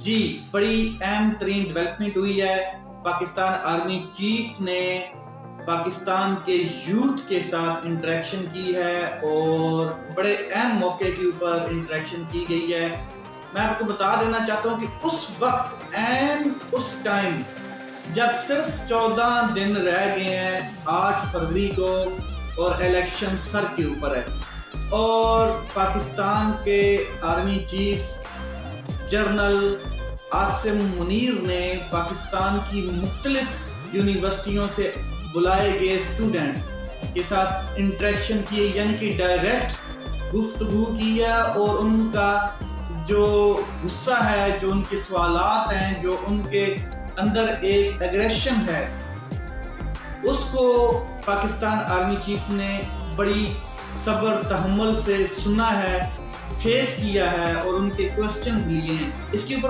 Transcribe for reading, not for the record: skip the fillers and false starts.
جی بڑی اہم ترین ڈیولپمنٹ ہوئی ہے. پاکستان آرمی چیف نے پاکستان کے یوتھ کے ساتھ انٹریکشن کی ہے اور بڑے اہم موقع کے اوپر انٹریکشن کی گئی ہے. میں آپ کو بتا دینا چاہتا ہوں کہ اس وقت اس ٹائم جب صرف 14 دن رہ گئے ہیں 8 فروری کو اور الیکشن سر کے اوپر ہے، اور پاکستان کے army chief general Asim Munir نے پاکستان کی مختلف یونیورسٹیوں سے بلائے گئے اسٹوڈنٹس کے ساتھ انٹریکشن کی، یعنی کہ ڈائریکٹ گفتگو کی ہے، اور ان کا جو غصہ ہے، جو ان کے سوالات ہیں، جو ان کے اندر ایک ایگریشن ہے، اس کو پاکستان آرمی چیف نے بڑی صبر تحمل سے سنا ہے، فیس کیا ہے اور ان کے کوسچنز لیے ہیں. اس کے اوپر